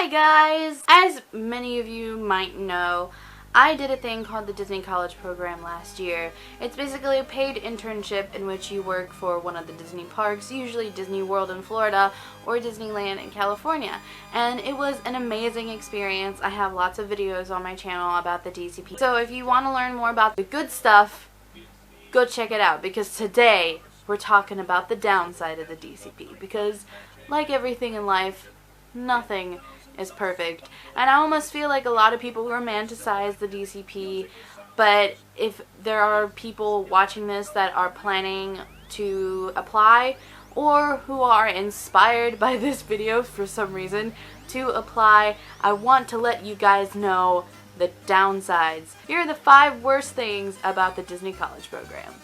Hi guys! As many of you might know, I did a thing called the Disney College Program last year. It's basically a paid internship in which you work for one of the Disney parks, usually Disney World in Florida or Disneyland in California. And it was an amazing experience. I have lots of videos on my channel about the DCP. So if you want to learn more about the good stuff, go check it out, because today we're talking about the downside of the DCP. Because like everything in life, nothing is perfect, and I almost feel like a lot of people romanticize the DCP, but if there are people watching this that are planning to apply or who are inspired by this video for some reason to apply, I want to let you guys know the downsides. Here are the 5 worst things about the Disney College Program.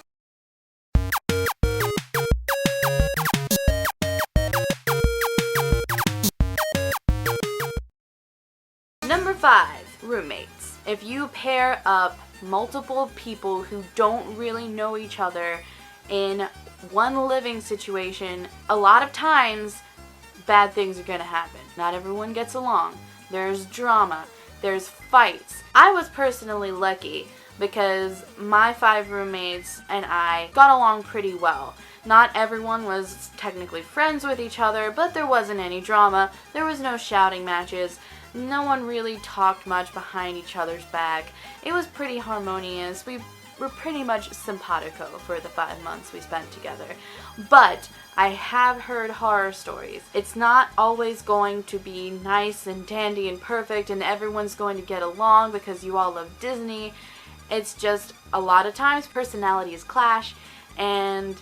Number 5, roommates. If you pair up multiple people who don't really know each other in one living situation, a lot of times bad things are going to happen. Not everyone gets along. There's drama. There's fights. I was personally lucky because my 5 roommates and I got along pretty well. Not everyone was technically friends with each other, but there wasn't any drama. There was no shouting matches. No one really talked much behind each other's back. It was pretty harmonious. We were pretty much simpatico for the 5 months we spent together. But I have heard horror stories. It's not always going to be nice and dandy and perfect and everyone's going to get along because you all love Disney. It's just a lot of times personalities clash and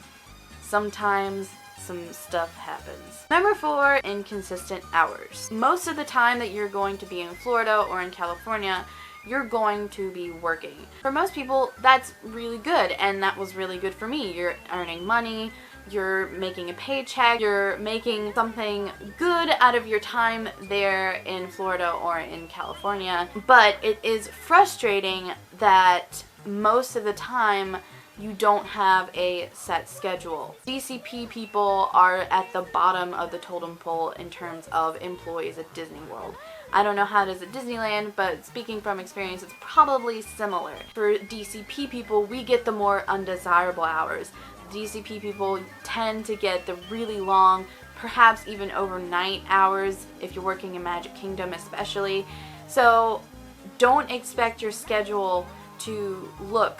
sometimes some stuff happens. Number 4, inconsistent hours. Most of the time that you're going to be in Florida or in California, you're going to be working. For most people, that's really good, and that was really good for me. You're earning money, you're making a paycheck, you're making something good out of your time there in Florida or in California. But it is frustrating that most of the time you don't have a set schedule. DCP people are at the bottom of the totem pole in terms of employees at Disney World. I don't know how it is at Disneyland, but speaking from experience, it's probably similar. For DCP people, we get the more undesirable hours. DCP people tend to get the really long, perhaps even overnight hours if you're working in Magic Kingdom especially. So don't expect your schedule to look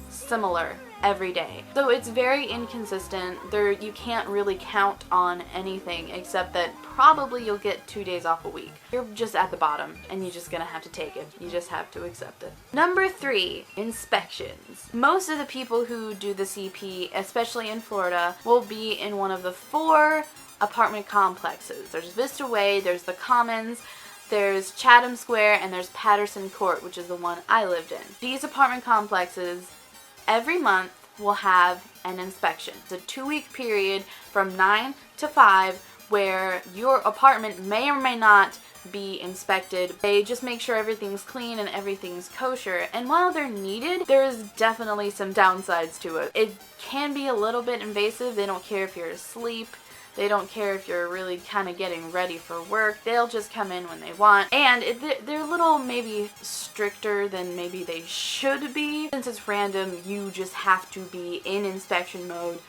similar every day. So it's very inconsistent. You can't really count on anything except that probably you'll get 2 days off a week. You're just at the bottom and you're just gonna have to take it. You just have to accept it. Number 3, inspections. Most of the people who do the CP, especially in Florida, will be in one of the 4 apartment complexes. There's Vista Way, there's the Commons, there's Chatham Square, and there's Patterson Court, which is the one I lived in. These apartment complexes every month will have an inspection. It's a 2-week period from 9 to 5 where your apartment may or may not be inspected. They just make sure everything's clean and everything's kosher. And while they're needed, there's definitely some downsides to it. It can be a little bit invasive. They don't care if you're asleep. They don't care if you're really kind of getting ready for work. They'll just come in when they want. And they're a little maybe stricter than maybe they should be. Since it's random, you just have to be in inspection mode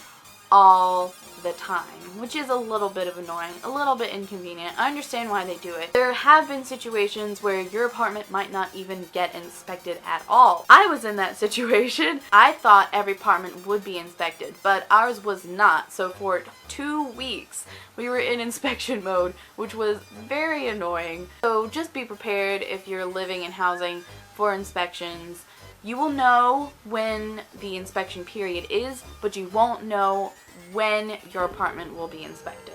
all the time, which is a little bit of annoying, a little bit inconvenient. I understand why they do it. There have been situations where your apartment might not even get inspected at all. I was in that situation. I thought every apartment would be inspected, but ours was not. So for 2 weeks, we were in inspection mode, which was very annoying. So just be prepared if you're living in housing for inspections. You will know when the inspection period is, but you won't know when your apartment will be inspected,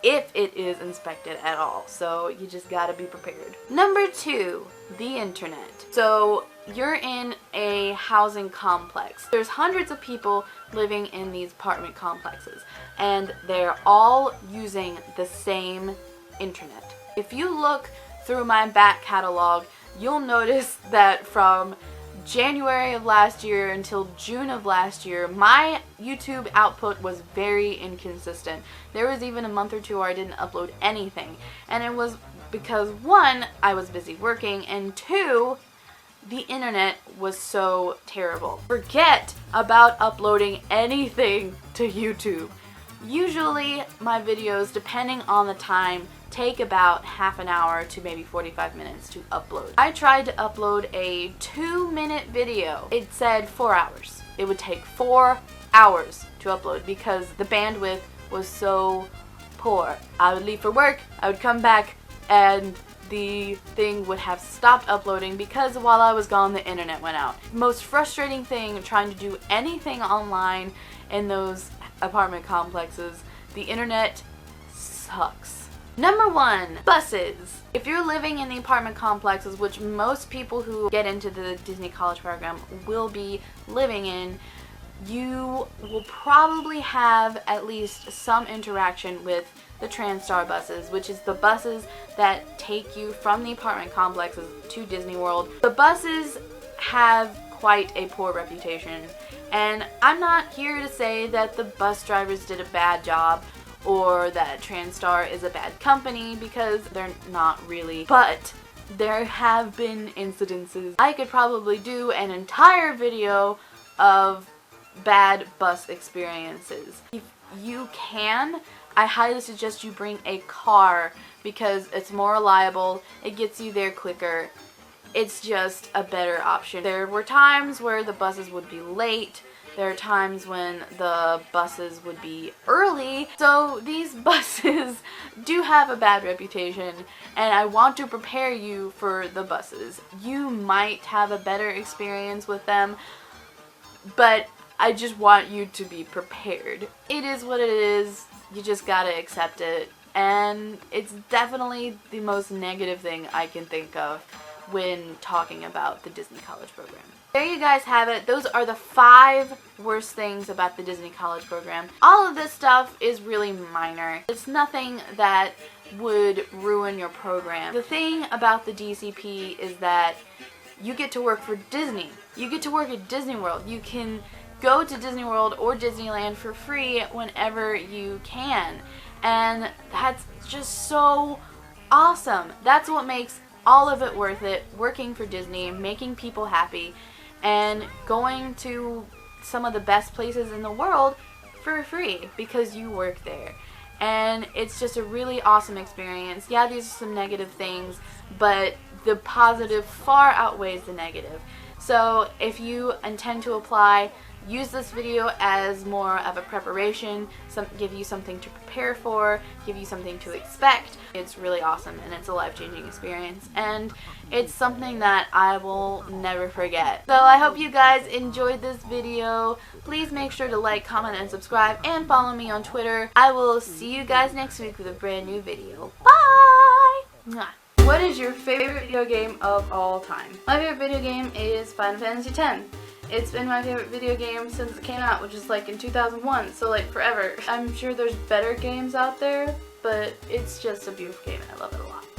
if it is inspected at all. So you just gotta be prepared. Number 2, the internet. So you're in a housing complex. There's hundreds of people living in these apartment complexes, and they're all using the same internet. If you look through my back catalog, you'll notice that from January of last year until June of last year, my YouTube output was very inconsistent. There was even a month or two where I didn't upload anything, and it was because one, I was busy working, and two, the internet was so terrible. Forget about uploading anything to YouTube. Usually my videos, depending on the time, take about half an hour to maybe 45 minutes to upload. I tried to upload a 2-minute video. It said 4 hours. It would take 4 hours to upload because the bandwidth was so poor. I would leave for work, I would come back, and the thing would have stopped uploading because while I was gone, the internet went out. Most frustrating thing trying to do anything online in those apartment complexes, the internet sucks. Number 1, buses. If you're living in the apartment complexes, which most people who get into the Disney College program will be living in, you will probably have at least some interaction with the TransStar buses, which is the buses that take you from the apartment complexes to Disney World. The buses have quite a poor reputation, and I'm not here to say that the bus drivers did a bad job or that TransStar is a bad company, because they're not really, but there have been incidences. I could probably do an entire video of bad bus experiences. If you can, I highly suggest you bring a car because it's more reliable, it gets you there quicker, it's just a better option. There were times where the buses would be late, there are times when the buses would be early, so these buses do have a bad reputation, and I want to prepare you for the buses. You might have a better experience with them, but I just want you to be prepared. It is what it is. You just gotta accept it, and it's definitely the most negative thing I can think of when talking about the Disney College program. There you guys have it. Those are the 5 worst things about the Disney College program. All of this stuff is really minor. It's nothing that would ruin your program. The thing about the DCP is that you get to work for Disney. You get to work at Disney World. You can go to Disney World or Disneyland for free whenever you can. And that's just so awesome. That's what makes all of it worth it. Working for Disney, making people happy, and going to some of the best places in the world for free because you work there. And it's just a really awesome experience. Yeah, these are some negative things, but the positive far outweighs the negative. So if you intend to apply, use this video as more of a preparation, give you something to prepare for, give you something to expect. It's really awesome, and it's a life-changing experience, and it's something that I will never forget. So I hope you guys enjoyed this video. Please make sure to like, comment, and subscribe, and follow me on Twitter. I will see you guys next week with a brand new video. Bye! Mwah. What is your favorite video game of all time? My favorite video game is Final Fantasy X. It's been my favorite video game since it came out, which is like in 2001, so like forever. I'm sure there's better games out there, but it's just a beautiful game and I love it a lot.